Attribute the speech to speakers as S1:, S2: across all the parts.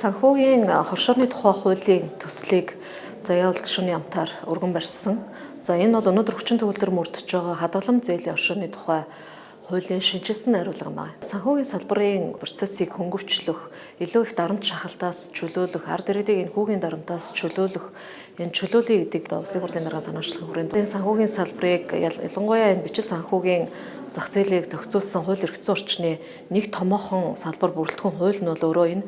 S1: Санхүүгийн хоршооны тухай хуулийн төслийг заяавал гишүүний амтаар өргөн барьсан. За энэ бол өнөөдөр хүчин төгөлдөр мөрдөж байгаа хадгалам зээлийн хоршооны тухай хуулийн шинжилсэн найруулга юм байна. Санхүүгийн салбарын процессыг хөнгөвчлөх, илүү их дарамт шахалтаас чөлөөлөх, ард иргэдийг энэ хүүгийн дарамтаас чөлөөлөх, энэ чөлөөлөе гэдэг улсын хурлын дарга санаачлах хүрээнд энэ санхүүгийн салбарыг ялангуяа энэ бичил санхүүгийн зах зээлийг зохицуулсан хууль эрх зүйн орчны нэг томоохон салбар бүрэлдэхүүн хууль нь бол өөрөө энэ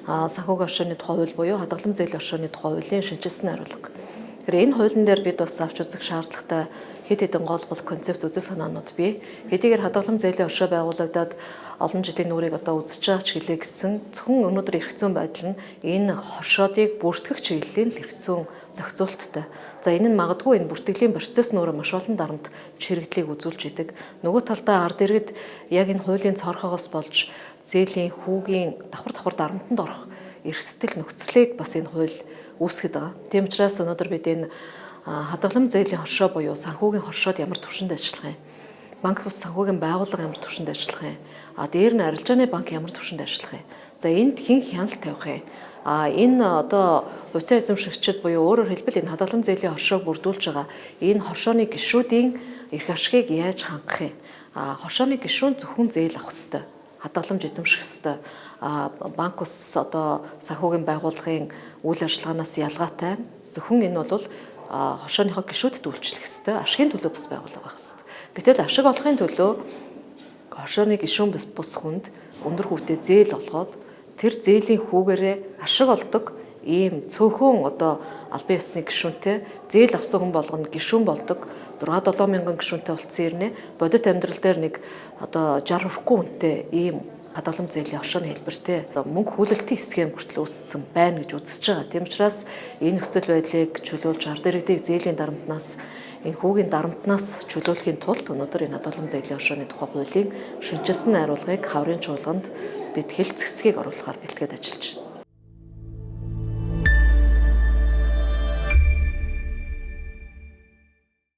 S1: санхүүгийн хоршооны тухай хууль буюу хадгалам зээлийн хоршооны тухай хуулийн шинжилсэн найруулга. Тэгэхээр энэ хуулийн дээр бид бас авч үзэх шаардлагатай хэд хэдэн гол концепц үзэл санаанууд бий. Хэдийгээр хадгалам зээлийн хоршоо байгуулагдаад олон жилийн нүрийг одоо үзэж байгаа ч гэлээ гэсэн зөвхөн өнөөдөр эрх зүйн байдал нь энэ хоршоодыг бүртгэх чиглэлийн эрх зүйн зохицуулттай. За энэ нь магадгүй энэ бүртгэлийн процесс нь өөрөө маш олон дарамт чирэгдлийг үзүүлж идэг. Нөгөө талдаа ард иргэд яг энэ хуулийн цорхоогоос болж зээлийн хүүгийн давхар дарамтанд орох эрсдэл нөхцөлийг бас энэ хууль үүсгэж байгаа. Тийм учраас өнөөдөр бид энэ хадгалам зээлийн хоршоо буюу санхүүгийн хоршоод ямар түвшинд ажиллах юм? Банк бус санхүүгийн байгууллага ямар түвшинд ажиллах юм? Дээр нь арилжааны банк ямар түвшинд ажиллах юм? За энд хэн хяналт тавих юм? Энэ одоо хувьцаа эзэмшигчид буюу өөрөөр хэлбэл энэ хадгалам зээлийн хоршоог бүрдүүлж байгаа энэ хоршооны гишүүдийн эрх ашигыг яаж хангах юм? Хоршооны гишүүн зөвхөн зээл авах ёстой. Хадгаламж эзэмших ёстой. Банк ус одоо санхүүгийн байгууллагын үйл ажиллагаанаас ялгаатай зөвхөн энэ бол хоршооныхоо гишүүдэд үйлчлэх ёстой. Ашигын төлөө бас байгууллага байх ёстой. Гэтэл ашиг олохын төлөө хоршооны гишүүн бус хүнд өндөр хүүтэй зээл олгоод тэр зээлийн хүүгээрээ ашиг олдог ийм цөөхөн одоо албан ёсны гишүүнтэй зээл авсан хүн болгоно гишүүн болдог 6-7 мянган гишүүнтэй болцсон ирнэ. Бодит амьдрал дээр нэг одоо 60 хүрэхгүй хүнтэй ийм хадгалам зээлийн хоршооны хэлбэртэй мөнгө хүлээлтийн схем хүртэл үүссэн байна гэж үзэж байгаа. Тийм учраас энэ нөхцөл байдлыг чөлөөлж ард иргэдийг зээлийн дарамтнаас энэ хүүгийн дарамтнаас чөлөөлөхийн тулд өнөөдөр энэ хадгалам зээлийн хоршооны тухай хуулийн шинжилсэн найруулгыг хаврын чуулганд бид хэлц хэсгийг оруулахаар бэлтгээд ажиллаж байна.